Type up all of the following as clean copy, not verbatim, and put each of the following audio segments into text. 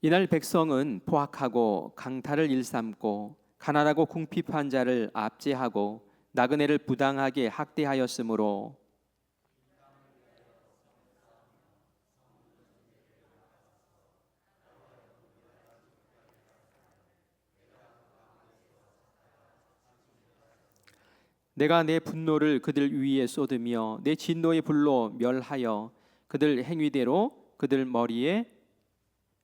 이날 백성은 포악하고 강탈을 일삼고 가난하고 궁핍한 자를 압제하고 나그네를 부당하게 학대하였으므로 내가 내 분노를 그들 위에 쏟으며 내 진노의 불로 멸하여 그들 행위대로 그들 머리에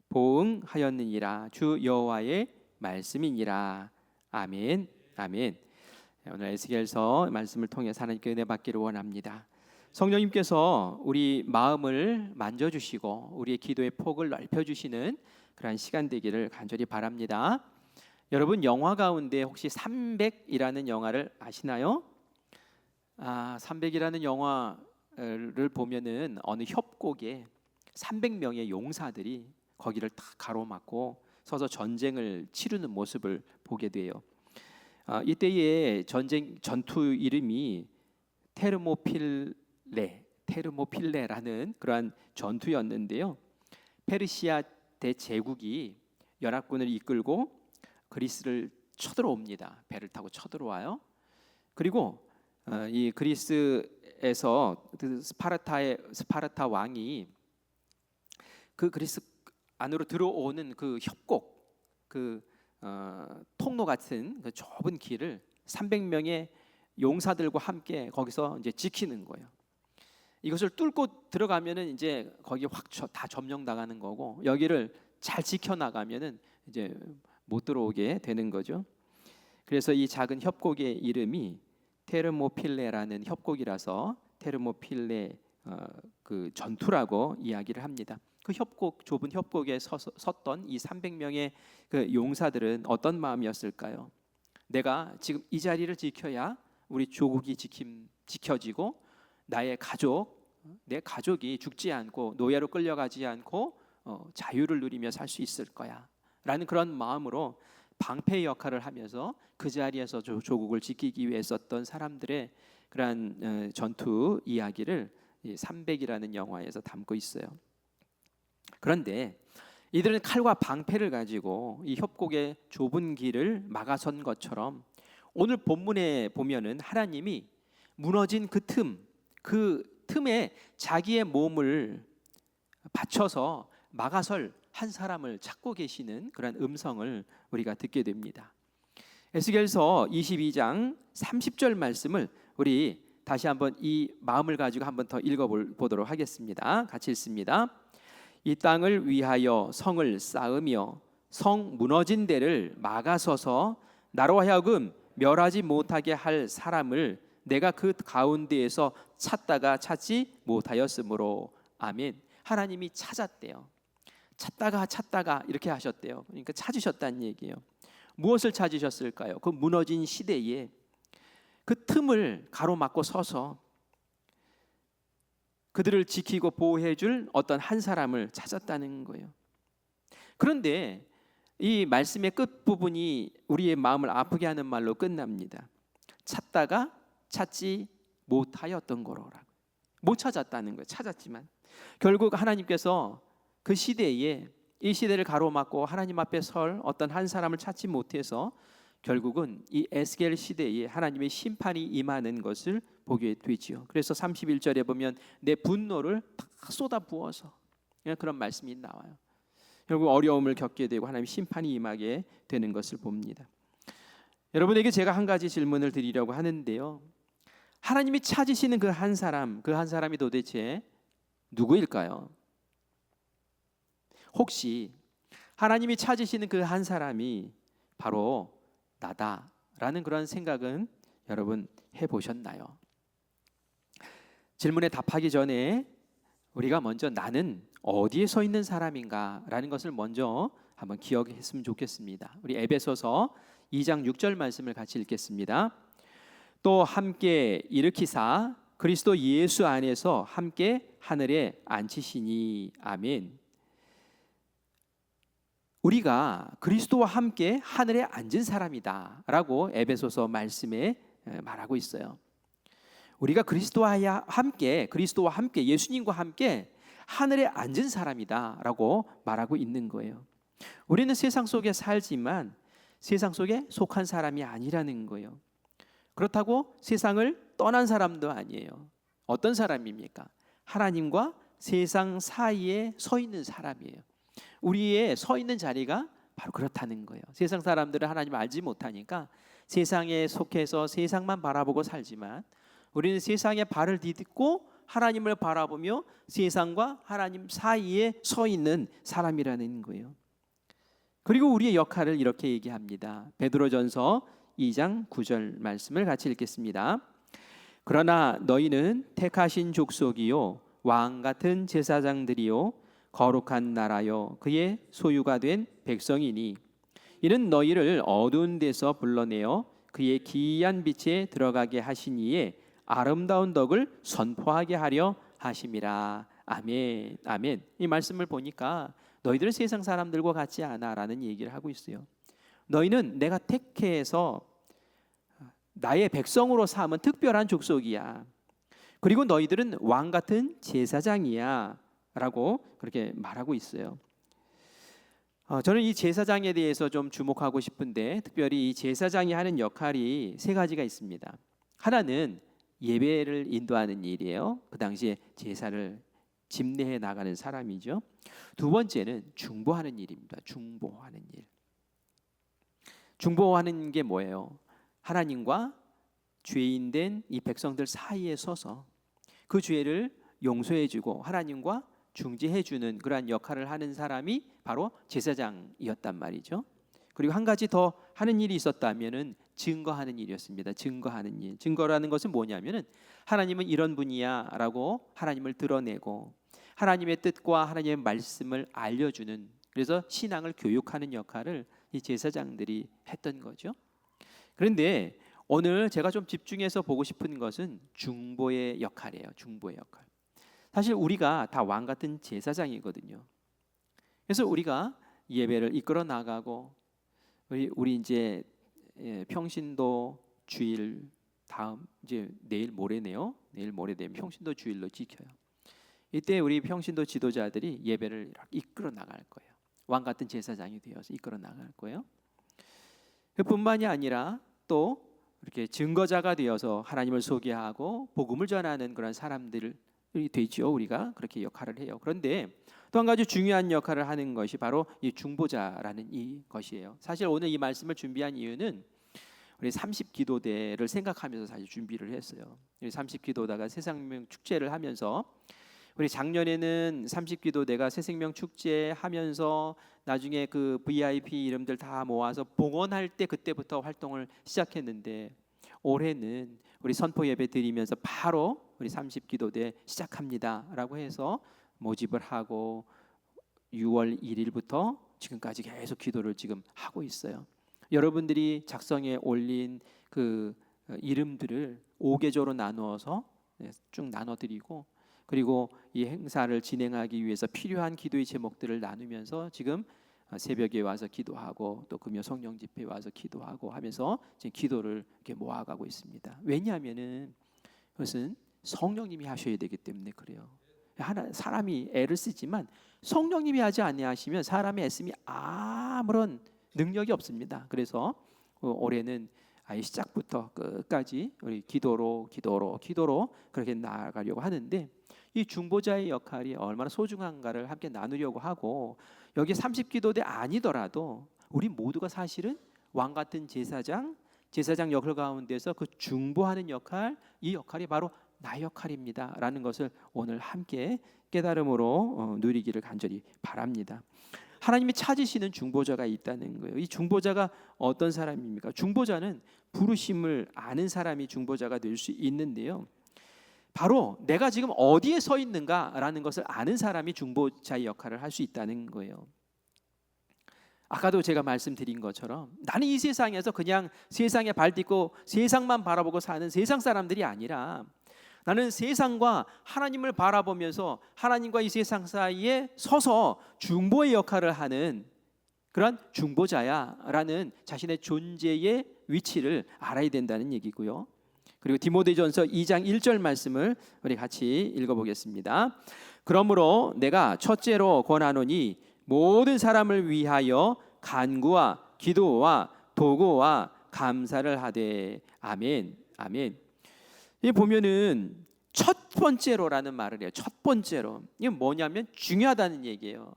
보응하였느니라. 주 여호와의 말씀이니라. 아멘. 아멘. 오늘 에스겔서 말씀을 통해 하나님께 은혜 받기를 원합니다. 성령님께서 우리 마음을 만져주시고 우리의 기도의 폭을 넓혀주시는 그러한 시간 되기를 간절히 바랍니다. 여러분, 영화 가운데 혹시 300이라는 영화를 아시나요? 300이라는 영화를 보면은 어느 협곡에 300명의 용사들이 거기를 다 가로막고 서서 전쟁을 치르는 모습을 보게 돼요. 이때의 전투 이름이 테르모필레라는 그러한 전투였는데요. 페르시아 대제국이 연합군을 이끌고 그리스를 쳐들어옵니다. 배를 타고 쳐들어와요. 그리고 이 그리스에서 스파르타 왕이 그 그리스 안으로 들어오는 그 협곡, 통로 같은 그 좁은 길을 300명의 용사들과 함께 거기서 이제 지키는 거예요. 이것을 뚫고 들어가면은 이제 거기 확 다 점령당하는 거고, 여기를 잘 지켜나가면은 이제 못 들어오게 되는 거죠. 그래서 이 작은 협곡의 이름이 테르모필레라는 협곡이라서 테르모필레 그 전투라고 이야기를 합니다. 그 좁은 협곡에 섰던 이 300명의 그 용사들은 어떤 마음이었을까요? 내가 지금 이 자리를 지켜야 우리 조국이 지켜지고 내 가족이 죽지 않고 노예로 끌려가지 않고 자유를 누리며 살 수 있을 거야 라는 그런 마음으로 방패 역할을 하면서 그 자리에서 조국을 지키기 위해 썼던 사람들의 그러한 전투 이야기를 300이라는 영화에서 담고 있어요. 그런데 이들은 칼과 방패를 가지고 이 협곡의 좁은 길을 막아선 것처럼 오늘 본문에 보면은 하나님이 무너진 그 틈에 자기의 몸을 받쳐서 막아설 한 사람을 찾고 계시는 그런 음성을 우리가 듣게 됩니다. 에스겔서 22장 30절 말씀을 우리 다시 한번 이 마음을 가지고 한번 더 읽어보도록 하겠습니다. 같이 읽습니다. 이 땅을 위하여 성을 쌓으며 성 무너진 데를 막아서서 나로 하여금 멸하지 못하게 할 사람을 내가 그 가운데에서 찾다가 찾지 못하였으므로. 아멘. 하나님이 찾았대요. 찾다가 이렇게 하셨대요. 그러니까 찾으셨다는 얘기예요. 무엇을 찾으셨을까요? 그 무너진 시대에 그 틈을 가로막고 서서 그들을 지키고 보호해 줄 어떤 한 사람을 찾았다는 거예요. 그런데 이 말씀의 끝부분이 우리의 마음을 아프게 하는 말로 끝납니다. 찾다가 찾지 못하였던 거로라고. 못 찾았다는 거예요. 찾았지만 결국 하나님께서 그 시대에 이 시대를 가로막고 하나님 앞에 설 어떤 한 사람을 찾지 못해서 결국은 이 에스겔 시대에 하나님의 심판이 임하는 것을 보게 되지요. 그래서 31절에 보면 내 분노를 다 쏟아부어서 그런 말씀이 나와요. 결국 어려움을 겪게 되고 하나님의 심판이 임하게 되는 것을 봅니다. 여러분에게 제가 한 가지 질문을 드리려고 하는데요. 하나님이 찾으시는 그 한 사람이 도대체 누구일까요? 혹시 하나님이 찾으시는 그 한 사람이 바로 나다라는 그런 생각은 여러분 해보셨나요? 질문에 답하기 전에 우리가 먼저 나는 어디에 서 있는 사람인가 라는 것을 먼저 한번 기억했으면 좋겠습니다. 우리 에베소서 2장 6절 말씀을 같이 읽겠습니다. 또 함께 일으키사 그리스도 예수 안에서 함께 하늘에 앉히시니. 아멘. 우리가 그리스도와 함께 하늘에 앉은 사람이다 라고 에베소서 말씀에 말하고 있어요. 우리가 그리스도와 함께 예수님과 함께 하늘에 앉은 사람이다 라고 말하고 있는 거예요. 우리는 세상 속에 살지만 세상 속에 속한 사람이 아니라는 거예요. 그렇다고 세상을 떠난 사람도 아니에요. 어떤 사람입니까? 하나님과 세상 사이에 서 있는 사람이에요. 우리의 서 있는 자리가 바로 그렇다는 거예요. 세상 사람들은 하나님을 알지 못하니까 세상에 속해서 세상만 바라보고 살지만 우리는 세상에 발을 디딛고 하나님을 바라보며 세상과 하나님 사이에 서 있는 사람이라는 거예요. 그리고 우리의 역할을 이렇게 얘기합니다. 베드로전서 2장 9절 말씀을 같이 읽겠습니다. 그러나 너희는 택하신 족속이요 왕 같은 제사장들이요 거룩한 나라요 그의 소유가 된 백성이니 이는 너희를 어두운 데서 불러내어 그의 기이한 빛에 들어가게 하신 이에 아름다운 덕을 선포하게 하려 하심이라. 아멘. 아멘. 이 말씀을 보니까 너희들은 세상 사람들과 같지 않아라는 얘기를 하고 있어요. 너희는 내가 택해서 나의 백성으로 삼은 특별한 족속이야. 그리고 너희들은 왕 같은 제사장이야 라고 그렇게 말하고 있어요. 저는 이 제사장에 대해서 좀 주목하고 싶은데 특별히 이 제사장이 하는 역할이 세 가지가 있습니다. 하나는 예배를 인도하는 일이에요. 그 당시에 제사를 집례해 나가는 사람이죠. 두 번째는 중보하는 일입니다. 중보하는 일. 중보하는 게 뭐예요? 하나님과 죄인된 이 백성들 사이에 서서 그 죄를 용서해주고 하나님과 중재해주는 그러한 역할을 하는 사람이 바로 제사장이었단 말이죠. 그리고 한 가지 더 하는 일이 있었다면은 증거하는 일이었습니다. 증거하는 일. 증거라는 것은 뭐냐면은 하나님은 이런 분이야라고 하나님을 드러내고 하나님의 뜻과 하나님의 말씀을 알려주는, 그래서 신앙을 교육하는 역할을 이 제사장들이 했던 거죠. 그런데 오늘 제가 좀 집중해서 보고 싶은 것은 중보의 역할이에요. 중보의 역할. 사실 우리가 다 왕 같은 제사장이거든요. 그래서 우리가 예배를 이끌어 나가고 우리 이제 평신도 주일 다음 이제 내일 모레네요. 내일 모레 되면 평신도 주일로 지켜요. 이때 우리 평신도 지도자들이 예배를 이끌어 나갈 거예요. 왕 같은 제사장이 되어서 이끌어 나갈 거예요. 그뿐만이 아니라 또 이렇게 증거자가 되어서 하나님을 소개하고 복음을 전하는 그런 사람들이 되죠. 우리가 그렇게 역할을 해요. 그런데 또 한 가지 중요한 역할을 하는 것이 바로 이 중보자라는 이 것이에요. 사실 오늘 이 말씀을 준비한 이유는 우리 30기도대를 생각하면서 사실 준비를 했어요. 30기도다가 새생명 축제를 하면서 우리 작년에는 30기도대가 새생명 축제 하면서 나중에 그 VIP 이름들 다 모아서 봉헌할 때 그때부터 활동을 시작했는데 올해는 우리 선포 예배 드리면서 바로 우리 30기도대 시작합니다라고 해서 모집을 하고 6월 1일부터 지금까지 계속 기도를 지금 하고 있어요. 여러분들이 작성해 올린 그 이름들을 5계절로 나누어서 쭉 나눠드리고 그리고 이 행사를 진행하기 위해서 필요한 기도의 제목들을 나누면서 지금 새벽에 와서 기도하고 또 금요 성령 집회에 와서 기도하고 하면서 지금 기도를 이렇게 모아가고 있습니다. 왜냐하면은 그것은 성령님이 하셔야 되기 때문에 그래요. 사람이 애를 쓰지만 성령님이 하지 아니하시면 사람의 애씀이 아무런 능력이 없습니다. 그래서 올해는 아예 시작부터 끝까지 우리 기도로 그렇게 나아가려고 하는데 이 중보자의 역할이 얼마나 소중한가를 함께 나누려고 하고 여기 30기도대 아니더라도 우리 모두가 사실은 왕 같은 제사장 역할 가운데서 그 중보하는 역할, 이 역할이 바로 나의 역할입니다 라는 것을 오늘 함께 깨달음으로 누리기를 간절히 바랍니다. 하나님이 찾으시는 중보자가 있다는 거예요. 이 중보자가 어떤 사람입니까? 중보자는 부르심을 아는 사람이 중보자가 될 수 있는데요, 바로 내가 지금 어디에 서 있는가라는 것을 아는 사람이 중보자의 역할을 할 수 있다는 거예요. 아까도 제가 말씀드린 것처럼 나는 이 세상에서 그냥 세상에 발 딛고 세상만 바라보고 사는 세상 사람들이 아니라 나는 세상과 하나님을 바라보면서 하나님과 이 세상 사이에 서서 중보의 역할을 하는 그런 중보자야라는 자신의 존재의 위치를 알아야 된다는 얘기고요. 그리고 디모데전서 2장 1절 말씀을 우리 같이 읽어보겠습니다. 그러므로 내가 첫째로 권하노니 모든 사람을 위하여 간구와 기도와 도구와 감사를 하되. 아멘. 아멘. 이 보면은 첫 번째로라는 말을 해요. 첫 번째로. 이게 뭐냐면 중요하다는 얘기예요.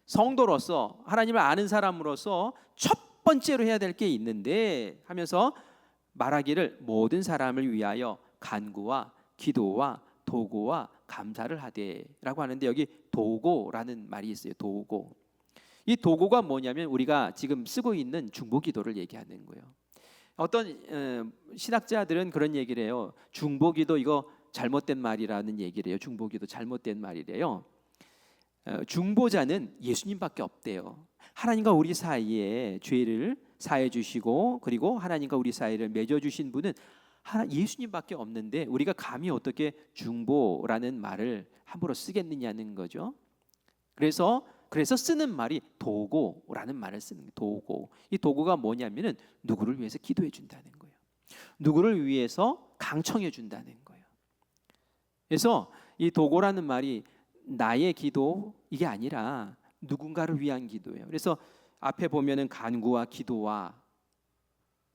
성도로서, 하나님을 아는 사람으로서 첫 번째로 해야 될 게 있는데 하면서 말하기를 모든 사람을 위하여 간구와 기도와 도구와 감사를 하되라고 하는데, 여기 도구라는 말이 있어요. 도구. 이 도구가 뭐냐면 우리가 지금 쓰고 있는 중보기도를 얘기하는 거예요. 어떤 신학자들은 그런 얘기를 해요. 중보기도 이거 잘못된 말이라는 얘기를 해요. 중보기도 잘못된 말이래요. 중보자는 예수님밖에 없대요. 하나님과 우리 사이에 죄를 사해 주시고 그리고 하나님과 우리 사이를 맺어 주신 분은 예수님밖에 없는데 우리가 감히 어떻게 중보라는 말을 함부로 쓰겠느냐는 거죠. 그래서 쓰는 말이 도구라는 말을 쓰는 거예요. 도구. 이 도구가 뭐냐면은 누구를 위해서 기도해 준다는 거예요. 누구를 위해서 강청해 준다는 거예요. 그래서 이 도구라는 말이 나의 기도 이게 아니라 누군가를 위한 기도예요. 그래서 앞에 보면은 간구와 기도와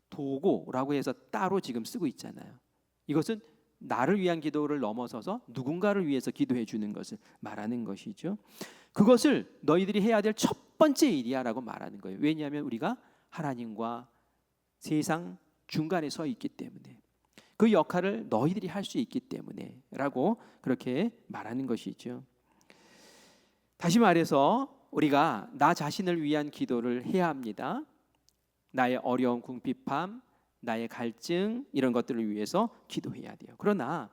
도구라고 해서 따로 지금 쓰고 있잖아요. 이것은 나를 위한 기도를 넘어서서 누군가를 위해서 기도해 주는 것을 말하는 것이죠. 그것을 너희들이 해야 될 첫 번째 일이야라고 말하는 거예요. 왜냐하면 우리가 하나님과 세상 중간에 서 있기 때문에, 그 역할을 너희들이 할 수 있기 때문에라고 그렇게 말하는 것이죠. 다시 말해서 우리가 나 자신을 위한 기도를 해야 합니다. 나의 어려운 궁핍함, 나의 갈증 이런 것들을 위해서 기도해야 돼요. 그러나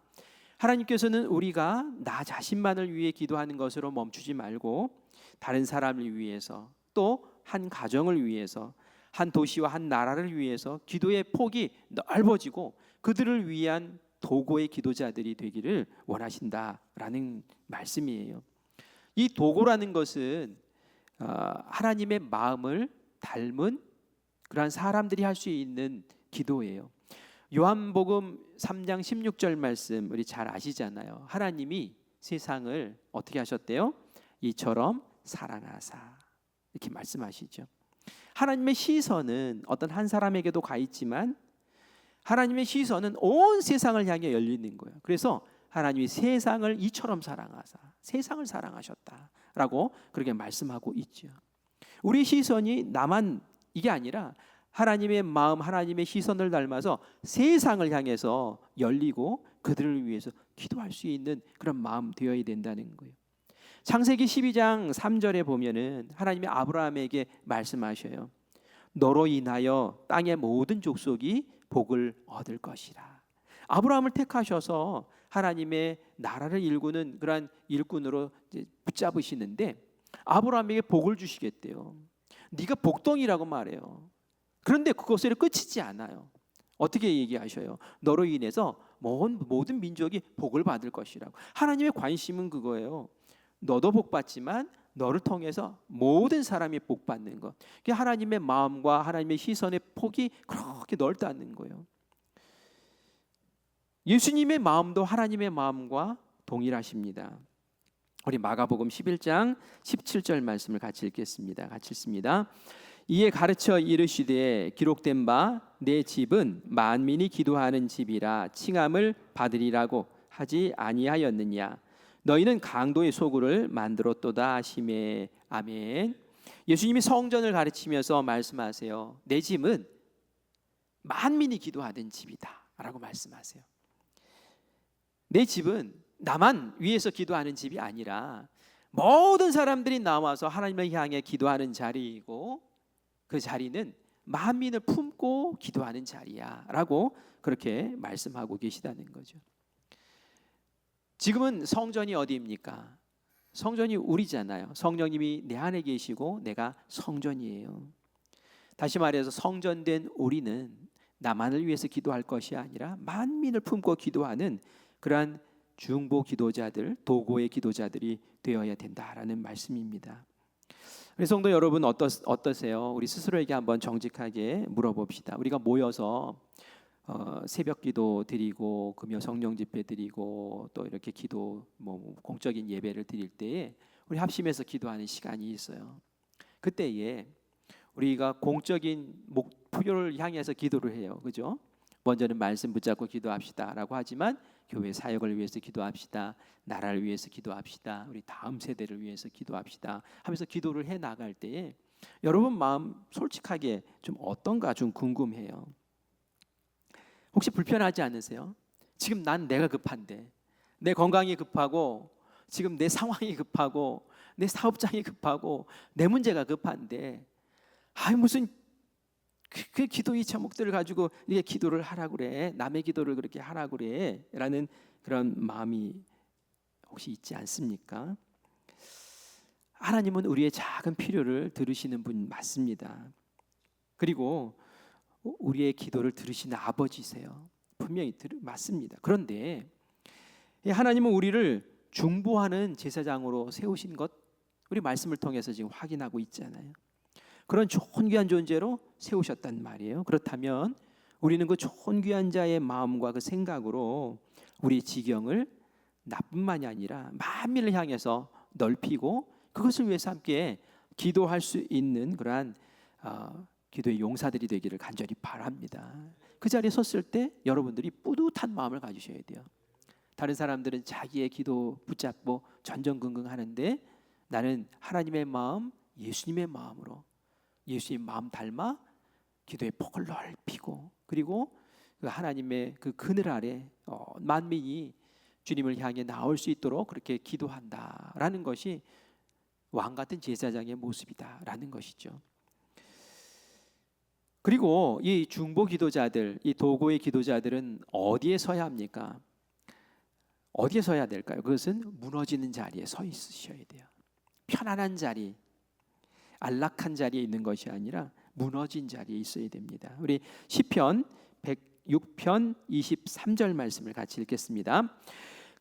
하나님께서는 우리가 나 자신만을 위해 기도하는 것으로 멈추지 말고 다른 사람을 위해서, 또 한 가정을 위해서, 한 도시와 한 나라를 위해서 기도의 폭이 넓어지고 그들을 위한 도구의 기도자들이 되기를 원하신다라는 말씀이에요. 이 도구라는 것은 하나님의 마음을 닮은 그러한 사람들이 할 수 있는 기도예요. 요한복음 3장 16절 말씀 우리 잘 아시잖아요. 하나님이 세상을 어떻게 하셨대요? 이처럼 사랑하사, 이렇게 말씀하시죠. 하나님의 시선은 어떤 한 사람에게도 가 있지만 하나님의 시선은 온 세상을 향해 열리는 거예요. 그래서 하나님이 세상을 이처럼 사랑하사, 세상을 사랑하셨다라고 그렇게 말씀하고 있죠. 우리 시선이 나만 이게 아니라 하나님의 마음, 하나님의 시선을 닮아서 세상을 향해서 열리고 그들을 위해서 기도할 수 있는 그런 마음 되어야 된다는 거예요. 창세기 12장 3절에 보면은 하나님이 아브라함에게 말씀하셔요. 너로 인하여 땅의 모든 족속이 복을 얻을 것이라. 아브라함을 택하셔서 하나님의 나라를 일구는 그러한 일꾼으로 붙잡으시는데 아브라함에게 복을 주시겠대요. 네가 복덩이라고 말해요. 그런데 그것으로 끝이지 않아요. 어떻게 얘기하셔요? 너로 인해서 모든 민족이 복을 받을 것이라고. 하나님의 관심은 그거예요. 너도 복 받지만 너를 통해서 모든 사람이 복 받는 것. 그게 하나님의 마음과 하나님의 시선의 폭이 그렇게 넓다는 거예요. 예수님의 마음도 하나님의 마음과 동일하십니다. 우리 마가복음 11장 17절 말씀을 같이 읽겠습니다. 같이 읽습니다. 이에 가르쳐 이르시되 기록된 바 내 집은 만민이 기도하는 집이라 칭함을 받으리라고 하지 아니하였느냐. 너희는 강도의 소굴을 만들었도다 하시매. 아멘. 예수님이 성전을 가르치면서 말씀하세요. 내 집은 만민이 기도하는 집이다 라고 말씀하세요. 내 집은 나만 위해서 기도하는 집이 아니라 모든 사람들이 나와서 하나님을 향해 기도하는 자리이고 그 자리는 만민을 품고 기도하는 자리야 라고 그렇게 말씀하고 계시다는 거죠. 지금은 성전이 어디입니까? 성전이 우리잖아요. 성령님이 내 안에 계시고 내가 성전이에요. 다시 말해서 성전된 우리는 나만을 위해서 기도할 것이 아니라 만민을 품고 기도하는 그러한 중보 기도자들, 도구의 기도자들이 되어야 된다라는 말씀입니다. 우리 성도 여러분 어떠세요? 우리 스스로에게 한번 정직하게 물어봅시다. 우리가 모여서 새벽 기도 드리고 금요 성령 집회 드리고 또 이렇게 기도 공적인 예배를 드릴 때에 우리 합심해서 기도하는 시간이 있어요. 그때에 우리가 공적인 목표를 향해서 기도를 해요. 그죠? 먼저는 말씀 붙잡고 기도합시다라고 하지만 교회 사역을 위해서 기도합시다. 나라를 위해서 기도합시다. 우리 다음 세대를 위해서 기도합시다 하면서 기도를 해 나갈 때에 여러분 마음 솔직하게 좀 어떤가 좀 궁금해요. 혹시 불편하지 않으세요? 지금 내가 급한데, 내 건강이 급하고, 지금 내 상황이 급하고, 내 사업장이 급하고, 내 문제가 급한데, 무슨 그 기도의 제목들을 가지고 이게 기도를 하라고 그래, 남의 기도를 그렇게 하라고 그래 라는 그런 마음이 혹시 있지 않습니까? 하나님은 우리의 작은 필요를 들으시는 분 맞습니다. 그리고 우리의 기도를 들으시는 아버지세요. 분명히 맞습니다. 그런데 하나님은 우리를 중보하는 제사장으로 세우신 것, 우리 말씀을 통해서 지금 확인하고 있잖아요. 그런 좋은 귀한 존재로 세우셨단 말이에요. 그렇다면 우리는 그 좋은 귀한 자의 마음과 그 생각으로 우리 지경을 나뿐만이 아니라 만민을 향해서 넓히고 그것을 위해서 함께 기도할 수 있는 그러한 기도의 용사들이 되기를 간절히 바랍니다. 그 자리에 섰을 때 여러분들이 뿌듯한 마음을 가지셔야 돼요. 다른 사람들은 자기의 기도 붙잡고 전전긍긍 하는데 나는 하나님의 마음, 예수님의 마음으로 예수님 마음 닮아 기도의 폭을 넓히고 그리고 그 하나님의 그 그늘 아래 만민이 주님을 향해 나올 수 있도록 그렇게 기도한다라는 것이 왕 같은 제사장의 모습이다라는 것이죠. 그리고 이 중보 기도자들, 이 도고의 기도자들은 어디에 서야 합니까? 어디에 서야 될까요? 그것은 무너지는 자리에 서 있으셔야 돼요. 편안한 자리, 안락한 자리에 있는 것이 아니라 무너진 자리에 있어야 됩니다. 우리 시편 106편 23절 말씀을 같이 읽겠습니다.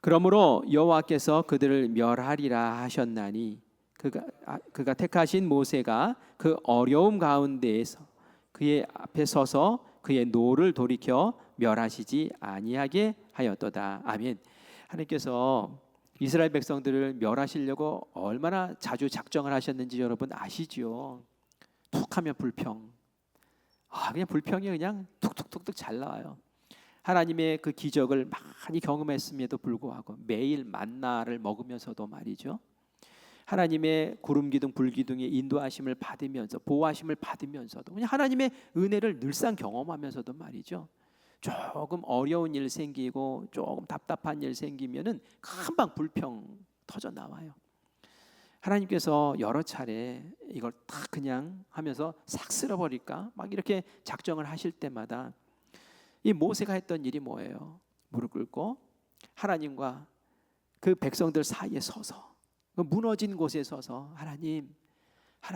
그러므로 여호와께서 그들을 멸하리라 하셨나니 그가 택하신 모세가 그 어려움 가운데에서 그의 앞에 서서 그의 노를 돌이켜 멸하시지 아니하게 하였도다. 아멘. 하나님께서 이스라엘 백성들을 멸하시려고 얼마나 자주 작정을 하셨는지 여러분 아시죠? 툭하면 불평. 그냥 불평이 그냥 툭툭툭툭 잘 나와요. 하나님의 그 기적을 많이 경험했음에도 불구하고 매일 만나를 먹으면서도 말이죠. 하나님의 구름 기둥 불 기둥의 인도하심을 받으면서 보호하심을 받으면서도 그냥 하나님의 은혜를 늘상 경험하면서도 말이죠. 조금 어려운 일 생기고 조금 답답한 일 생기면은 금방 불평 터져 나와요. 하나님께서 여러 차례 이걸 딱 그냥 하면서 싹 쓸어버릴까 막 이렇게 작정을 하실 때마다 이 모세가 했던 일이 뭐예요? 무릎 꿇고 하나님과 그 백성들 사이에 서서 그 무너진 곳에 서서 하나님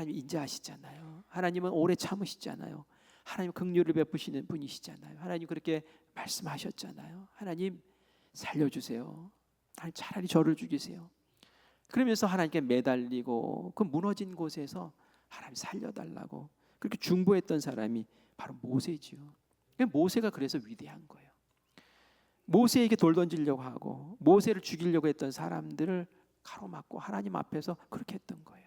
인자하시잖아요. 하나님은 오래 참으시잖아요. 하나님 긍휼을 베푸시는 분이시잖아요. 하나님 그렇게 말씀하셨잖아요. 하나님 살려주세요. 하나님 차라리 저를 죽이세요. 그러면서 하나님께 매달리고 그 무너진 곳에서 하나님 살려달라고 그렇게 중보했던 사람이 바로 모세지요. 모세가 그래서 위대한 거예요. 모세에게 돌 던지려고 하고 모세를 죽이려고 했던 사람들을 가로막고 하나님 앞에서 그렇게 했던 거예요.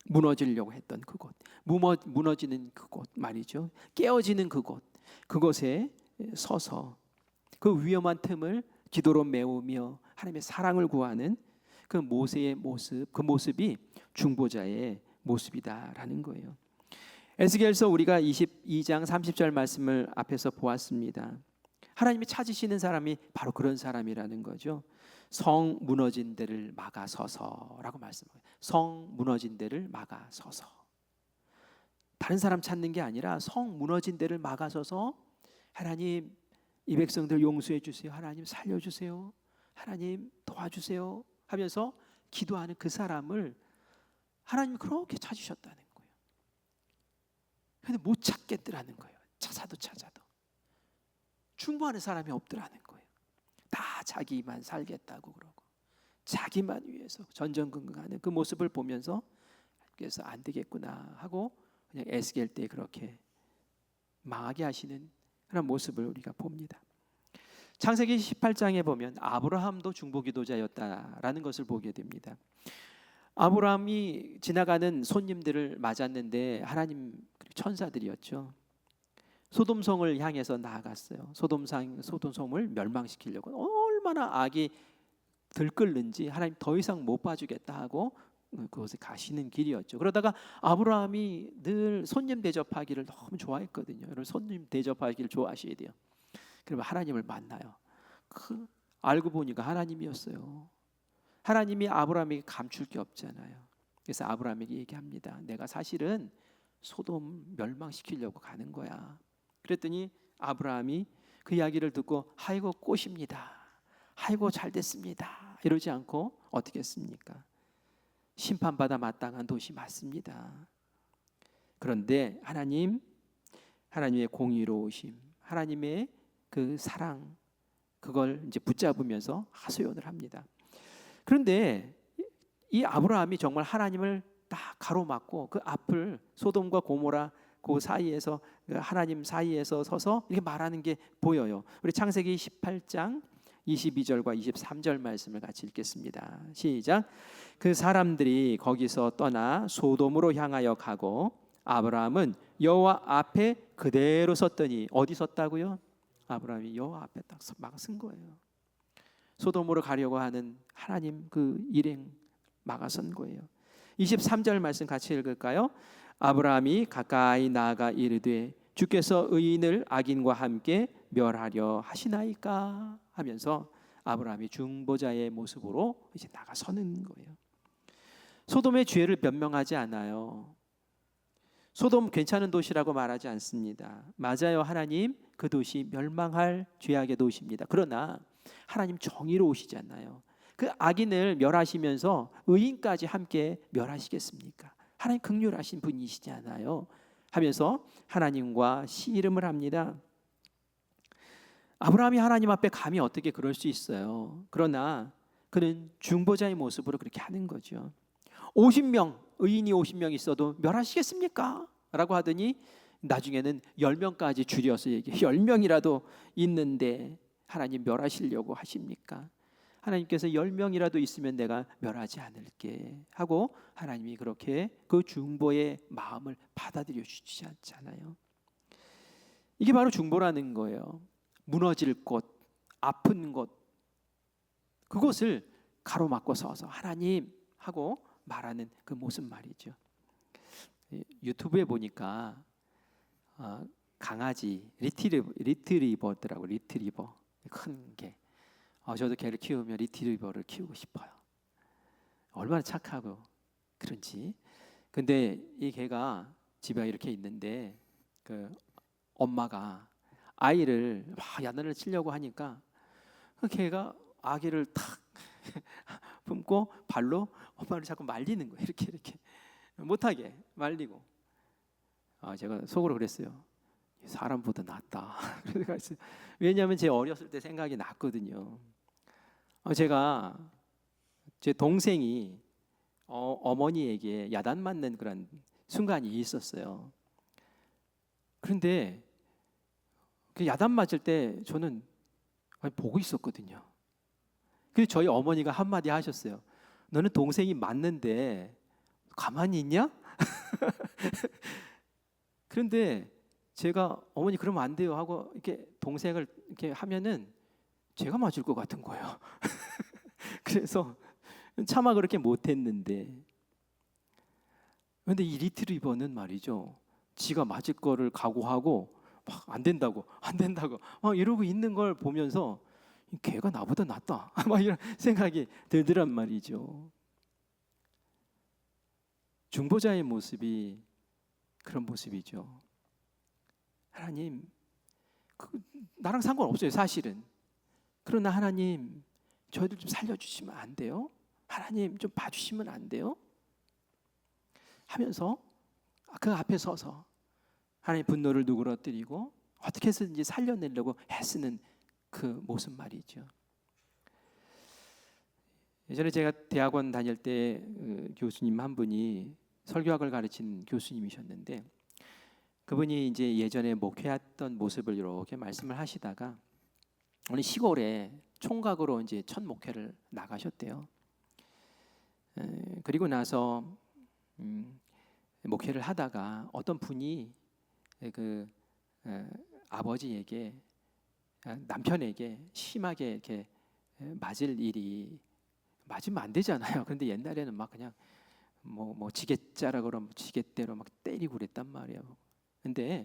무너지려고 했던 그곳, 무너지는 그곳 말이죠. 깨어지는 그곳에 서서 그 위험한 틈을 기도로 메우며 하나님의 사랑을 구하는 그 모세의 모습, 그 모습이 중보자의 모습이다라는 거예요. 에스겔서 우리가 22장 30절 말씀을 앞에서 보았습니다. 하나님이 찾으시는 사람이 바로 그런 사람이라는 거죠. 성 무너진 데를 막아서서라고 말씀해요. 성 무너진 데를 막아서서. 다른 사람 찾는 게 아니라 성 무너진 데를 막아서서 하나님 이 백성들 용서해 주세요. 하나님 살려주세요. 하나님 도와주세요 하면서 기도하는 그 사람을 하나님이 그렇게 찾으셨다는 거예요. 그런데 못 찾겠더라는 거예요. 찾아도 중보하는 사람이 없더라는 거예요. 다 자기만 살겠다고 그러고 자기만 위해서 전전긍긍하는 그 모습을 보면서 그래서 안 되겠구나 하고 그냥 에스겔 때 그렇게 망하게 하시는 그런 모습을 우리가 봅니다. 창세기 18장에 보면 아브라함도 중보기도자였다라는 것을 보게 됩니다. 아브라함이 지나가는 손님들을 맞았는데 하나님 천사들이었죠. 소돔성을 향해서 나아갔어요. 소돔성을 멸망시키려고 얼마나 악이 들끓는지 하나님 더 이상 못 봐주겠다 하고 그곳에 가시는 길이었죠. 그러다가 아브라함이 늘 손님 대접하기를 너무 좋아했거든요. 여러분 손님 대접하기를 좋아하셔야 돼요. 그러면 하나님을 만나요. 알고 보니까 하나님이었어요. 하나님이 아브라함에게 감출 게 없잖아요. 그래서 아브라함에게 얘기합니다. 내가 사실은 소돔 멸망시키려고 가는 거야. 그랬더니 아브라함이 그 이야기를 듣고 아이고 꽃입니다. 아이고 잘 됐습니다. 이러지 않고 어떻게 했습니까? 심판받아 마땅한 도시 맞습니다. 그런데 하나님의 공의로우심, 하나님의 그 사랑, 그걸 이제 붙잡으면서 하소연을 합니다. 그런데 이 아브라함이 정말 하나님을 딱 가로막고 그 앞을 소돔과 고모라 그 사이에서 하나님 사이에서 서서 이렇게 말하는 게 보여요. 우리 창세기 18장 22절과 23절 말씀을 같이 읽겠습니다. 시작. 그 사람들이 거기서 떠나 소돔으로 향하여 가고 아브라함은 여호와 앞에 그대로 섰더니 어디 섰다고요? 아브라함이 여호와 앞에 딱 막 선 거예요. 소돔으로 가려고 하는 하나님 그 일행 막아선 거예요. 23절 말씀 같이 읽을까요? 아브라함이 가까이 나아가 이르되 주께서 의인을 악인과 함께 멸하려 하시나이까 하면서 아브라함이 중보자의 모습으로 이제 나가서는 거예요. 소돔의 죄를 변명하지 않아요. 소돔 괜찮은 도시라고 말하지 않습니다. 맞아요, 하나님 그 도시 멸망할 죄악의 도시입니다. 그러나 하나님 정의로우시잖아요. 그 악인을 멸하시면서 의인까지 함께 멸하시겠습니까? 하나님 긍휼하신 분이시지 않아요? 하면서 하나님과 씨름을 합니다. 아브라함이 하나님 앞에 감히 어떻게 그럴 수 있어요? 그러나 그는 중보자의 모습으로 그렇게 하는 거죠. 50명, 의인이 50명 있어도 멸하시겠습니까? 라고 하더니 나중에는 10명까지 줄여서 얘기해요. 10명이라도 있는데 하나님 멸하시려고 하십니까? 하나님께서 10명이라도 있으면 내가 멸하지 않을게 하고 하나님이 그렇게 그 중보의 마음을 받아들여 주시지 않잖아요. 이게 바로 중보라는 거예요. 무너질 곳, 아픈 곳, 그곳을 가로막고 서서 하나님 하고 말하는 그 모습 말이죠. 유튜브에 보니까 강아지 리트리버더라고. 리트리버 큰 개. 저도 개를 키우면 리트리버를 키우고 싶어요. 얼마나 착하고 그런지. 근데 이 개가 집에 이렇게 있는데 그 엄마가 아이를 막 야단을 치려고 하니까 그 개가 아기를 탁 품고 발로 엄마를 자꾸 말리는 거예요. 이렇게 못하게 말리고. 제가 속으로 그랬어요. 사람보다 낫다. 왜냐하면 제 어렸을 때 생각이 났거든요. 제가 제 동생이 어머니에게 야단 맞는 그런 순간이 있었어요. 그런데 그 야단 맞을 때 저는 보고 있었거든요. 그래서 저희 어머니가 한마디 하셨어요. 너는 동생이 맞는데 가만히 있냐? 그런데 제가 어머니 그러면 안 돼요 하고 이렇게 동생을 이렇게 하면은 제가 맞을 것 같은 거예요. 그래서 차마 그렇게 못했는데, 그런데 이 리트리버는 말이죠, 지가 맞을 거를 각오하고 막 안 된다고 막 이러고 있는 걸 보면서 걔가 나보다 낫다 막 이런 생각이 들더란 말이죠. 중보자의 모습이 그런 모습이죠. 하나님, 나랑 상관없어요 사실은. 그러나 하나님, 저희들 좀 살려주시면 안 돼요? 하나님 좀 봐주시면 안 돼요? 하면서 그 앞에 서서 하나님 분노를 누그러뜨리고 어떻게 해서든지 살려내려고 애쓰는 그 모습 말이죠. 예전에 제가 대학원 다닐 때 교수님 한 분이 설교학을 가르친 교수님이셨는데, 그분이 이제 예전에 목회했던 모습을 이렇게 말씀을 하시다가 어느 시골에 총각으로 이제 첫 목회를 나가셨대요. 그리고 나서 목회를 하다가 어떤 분이 그 아버지에게, 남편에게 심하게 이렇게 맞을 일이, 맞으면 안 되잖아요. 그런데 옛날에는 막 그냥 뭐 지게자라 그러면 지게대로 막 때리고 그랬단 말이에요. 근데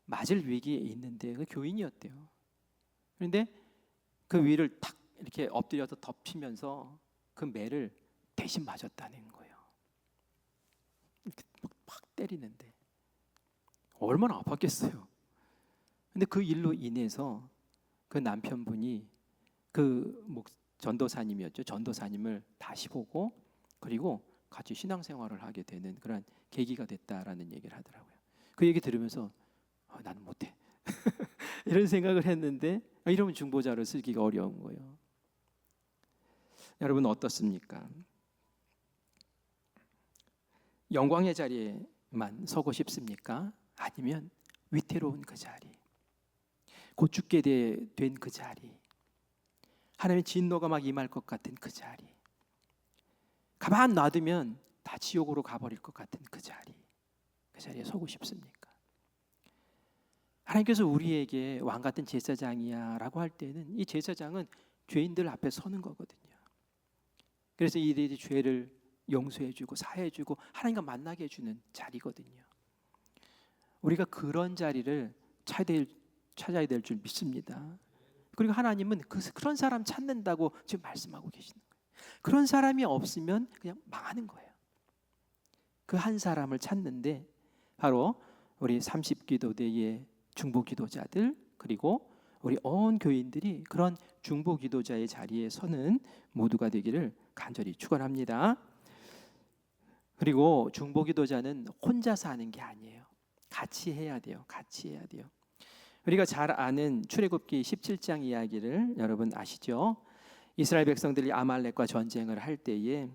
맞을 위기에 있는데 그 교인이었대요. 그런데 그 위를 탁 이렇게 엎드려서 덮치면서 그 매를 대신 맞았다는 거예요. 이렇게 막 때리는데 얼마나 아팠겠어요. 근데 그 일로 인해서 그 남편분이 그 전도사님이었죠. 전도사님을 다시 보고 그리고 같이 신앙생활을 하게 되는 그런 계기가 됐다라는 얘기를 하더라고요. 그 얘기 들으면서 나는 못해 이런 생각을 했는데 이러면 중보자를 쓰기가 어려운 거예요. 여러분 어떻습니까? 영광의 자리에만 서고 싶습니까? 아니면 위태로운 그 자리, 곧 죽게 된 그 자리, 하나님의 진노가 막 임할 것 같은 그 자리, 가만 놔두면 다 지옥으로 가버릴 것 같은 그 자리에 서고 싶습니까? 하나님께서 우리에게 왕 같은 제사장이야 라고 할 때는 이 제사장은 죄인들 앞에 서는 거거든요. 그래서 이들이 죄를 용서해주고 사해주고 하나님과 만나게 해주는 자리거든요. 우리가 그런 자리를 찾아야 될 줄 믿습니다. 그리고 하나님은 그런 사람 찾는다고 지금 말씀하고 계시는 거예요. 그런 사람이 없으면 그냥 망하는 거예요. 그 한 사람을 찾는데 바로 우리 30기도대의 중보기도자들, 그리고 우리 온 교인들이 그런 중보기도자의 자리에 서는 모두가 되기를 간절히 축원합니다. 그리고 중보기도자는 혼자서 하는 게 아니에요. 같이 해야 돼요. 같이 해야 돼요. 우리가 잘 아는 출애굽기 17장 이야기를 여러분 아시죠? 이스라엘 백성들이 아말렉과 전쟁을 할 때에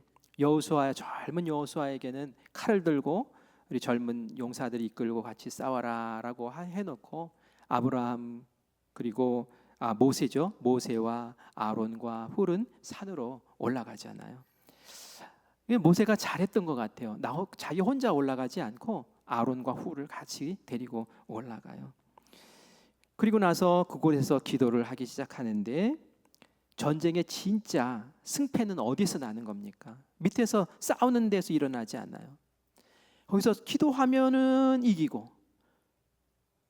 젊은 여호수아에게는 칼을 들고 우리 젊은 용사들이 이끌고 같이 싸워라라고 해놓고 아브라함 그리고 모세죠. 모세와 아론과 훌은 산으로 올라가잖아요. 모세가 잘했던 것 같아요. 자기 혼자 올라가지 않고 아론과 훌을 같이 데리고 올라가요. 그리고 나서 그곳에서 기도를 하기 시작하는데 전쟁의 진짜 승패는 어디서 나는 겁니까? 밑에서 싸우는 데서 일어나지 않아요. 거기서 기도하면은 이기고,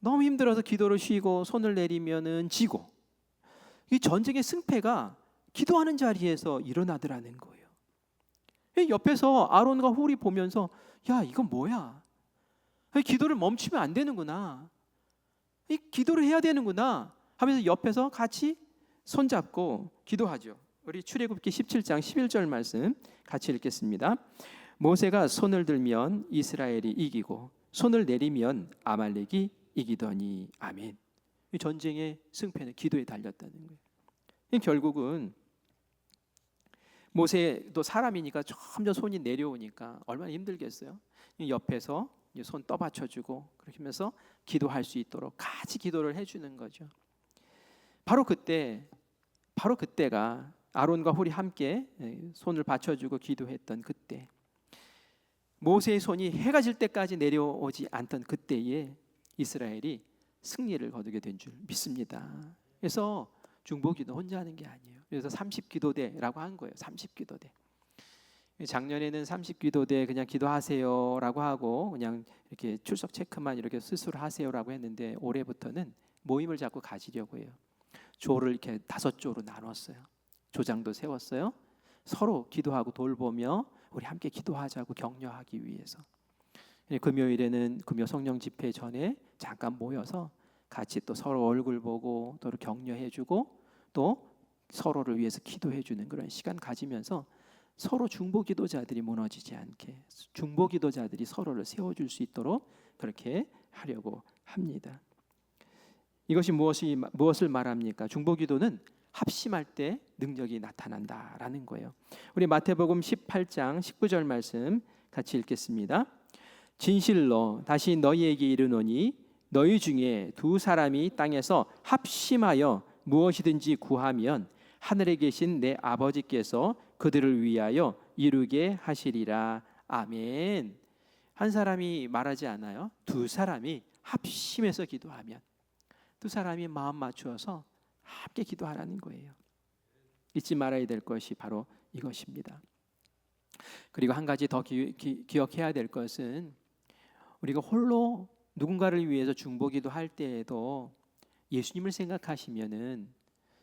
너무 힘들어서 기도를 쉬고 손을 내리면은 지고, 이 전쟁의 승패가 기도하는 자리에서 일어나더라는 거예요. 옆에서 아론과 훌이 보면서 야 이건 뭐야? 기도를 멈추면 안 되는구나. 이 기도를 해야 되는구나 하면서 옆에서 같이 손잡고 기도하죠. 우리 출애굽기 17장 11절 말씀 같이 읽겠습니다. 모세가 손을 들면 이스라엘이 이기고 손을 내리면 아말렉이 이기더니 아멘. 이 전쟁의 승패는 기도에 달렸다는 거예요. 결국은 모세도 사람이니까 점점 손이 내려오니까 얼마나 힘들겠어요. 옆에서 손 떠받쳐주고 그렇게 하면서 기도할 수 있도록 같이 기도를 해주는 거죠. 바로 그때가 아론과 훌이 함께 손을 받쳐주고 기도했던 그때, 모세의 손이 해가 질 때까지 내려오지 않던 그때에 이스라엘이 승리를 거두게 된 줄 믿습니다. 그래서 중보기도 혼자 하는 게 아니에요. 그래서 30기도대라고 한 거예요. 30기도대. 작년에는 30기도대 그냥 기도하세요라고 하고 그냥 이렇게 출석 체크만 이렇게 스스로 하세요라고 했는데 올해부터는 모임을 자꾸 가지려고 해요. 조를 이렇게 5조로 나눴어요. 조장도 세웠어요. 서로 기도하고 돌보며 우리 함께 기도하자고 격려하기 위해서. 금요일에는 금요 성령 집회 전에 잠깐 모여서 같이 또 서로 얼굴 보고 또 격려해주고 또 서로를 위해서 기도해주는 그런 시간 가지면서 서로 중보기도자들이 무너지지 않게, 중보기도자들이 서로를 세워줄 수 있도록 그렇게 하려고 합니다. 이것이 무엇을 말합니까? 중보기도는 합심할 때 능력이 나타난다라는 거예요. 우리 마태복음 18장 19절 말씀 같이 읽겠습니다. 진실로 다시 너희에게 이르노니 너희 중에 두 사람이 땅에서 합심하여 무엇이든지 구하면 하늘에 계신 내 아버지께서 그들을 위하여 이루게 하시리라. 아멘. 한 사람이 말하지 않아요. 두 사람이 합심해서 기도하면, 두 사람이 마음 맞추어서 함께 기도하라는 거예요. 잊지 말아야 될 것이 바로 이것입니다. 그리고 한 가지 더 기억해야 될 것은, 우리가 홀로 누군가를 위해서 중보기도 할 때에도 예수님을 생각하시면은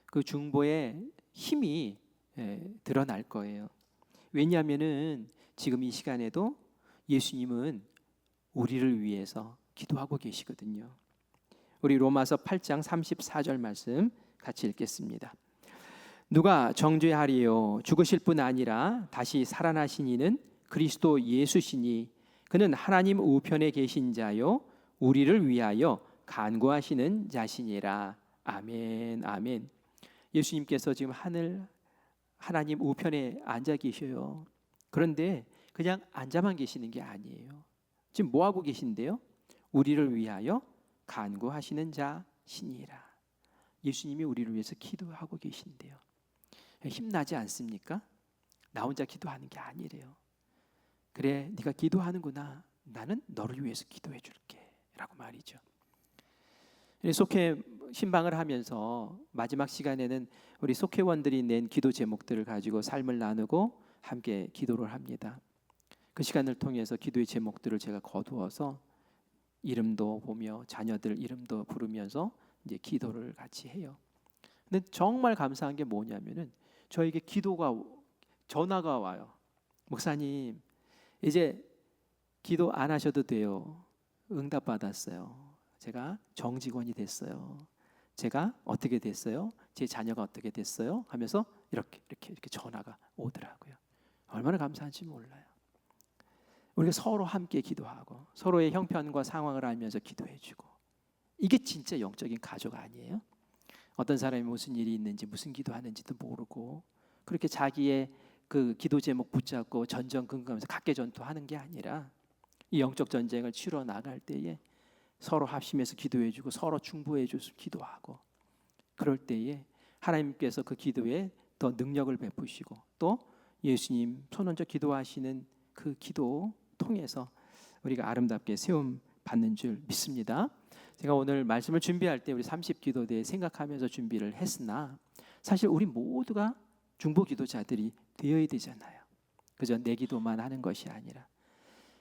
그 중보의 힘이 드러날 거예요. 왜냐하면은 지금 이 시간에도 예수님은 우리를 위해서 기도하고 계시거든요. 우리 로마서 8장 34절 말씀 같이 읽겠습니다. 누가 정죄하리요? 죽으실 뿐 아니라 다시 살아나신 이는 그리스도 예수시니 그는 하나님 우편에 계신 자요 우리를 위하여 간구하시는 자시니라. 아멘. 아멘. 예수님께서 지금 하나님 우편에 앉아 계셔요. 그런데 그냥 앉아만 계시는 게 아니에요. 지금 뭐 하고 계신데요? 우리를 위하여 간구하시는 자시니라. 예수님이 우리를 위해서 기도하고 계신데요. 힘나지 않습니까? 나 혼자 기도하는 게 아니래요. 그래, 네가 기도하는구나. 나는 너를 위해서 기도해 줄게 라고 말이죠. 속회 신방을 하면서 마지막 시간에는 우리 속회원들이 낸 기도 제목들을 가지고 삶을 나누고 함께 기도를 합니다. 그 시간을 통해서 기도의 제목들을 제가 거두어서 이름도 보며 자녀들 이름도 부르면서 이제 기도를 같이 해요. 근데 정말 감사한 게 뭐냐면은 저에게 전화가 와요. 목사님, 이제 기도 안 하셔도 돼요. 응답 받았어요. 제가 정직원이 됐어요. 제가 어떻게 됐어요? 제 자녀가 어떻게 됐어요? 하면서 이렇게 전화가 오더라고요. 얼마나 감사한지 몰라요. 우리가 서로 함께 기도하고 서로의 형편과 상황을 알면서 기도해주고, 이게 진짜 영적인 가족 아니에요? 어떤 사람이 무슨 일이 있는지 무슨 기도하는지도 모르고 그렇게 자기의 그 기도 제목 붙잡고 전전긍긍하면서 각계전투하는 게 아니라 이 영적 전쟁을 치러 나갈 때에 서로 합심해서 기도해주고 서로 중보해줘서 기도하고, 그럴 때에 하나님께서 그 기도에 더 능력을 베푸시고 또 예수님 손 얹어 기도하시는 그 기도 통해서 우리가 아름답게 세움 받는 줄 믿습니다. 제가 오늘 말씀을 준비할 때 우리 30기도대에 생각하면서 준비를 했으나 사실 우리 모두가 중보 기도자들이 되어야 되잖아요. 그저 내 기도만 하는 것이 아니라,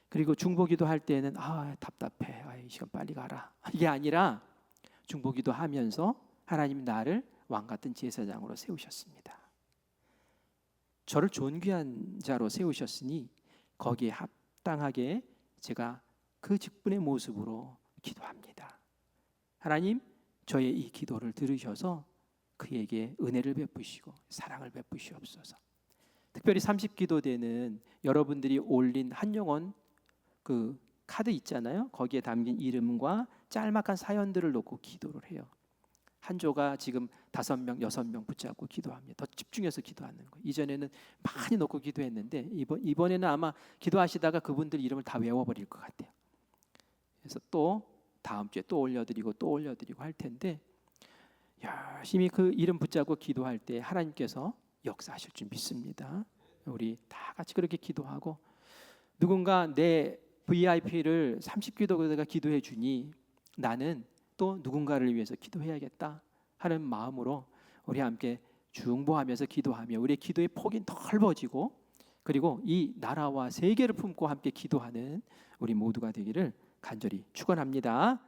그리고 중보 기도할 때는 답답해, 이 시간 빨리 가라, 이게 아니라 중보 기도하면서 하나님 나를 왕 같은 제사장으로 세우셨습니다. 저를 존귀한 자로 세우셨으니 거기에 합당하게 제가 그 직분의 모습으로 기도합니다. 하나님, 저의 이 기도를 들으셔서 그에게 은혜를 베푸시고 사랑을 베푸시옵소서. 특별히 30기도대는 여러분들이 올린 한영원 그 카드 있잖아요. 거기에 담긴 이름과 짤막한 사연들을 놓고 기도를 해요. 한 조가 지금 5명, 6명 붙잡고 기도합니다. 더 집중해서 기도하는 거예요. 이전에는 많이 놓고 기도했는데 이번에는 아마 기도하시다가 그분들 이름을 다 외워버릴 것 같아요. 그래서 또 다음 주에 또 올려드리고 또 올려드리고 할 텐데, 열심히 그 이름 붙잡고 기도할 때 하나님께서 역사하실 줄 믿습니다. 우리 다 같이 그렇게 기도하고, 누군가 내 VIP를 30기도가 기도해 주니 나는 또 누군가를 위해서 기도해야겠다 하는 마음으로 우리 함께 중보하면서 기도하며 우리의 기도의 폭이 넓어지고, 그리고 이 나라와 세계를 품고 함께 기도하는 우리 모두가 되기를 간절히 축원합니다.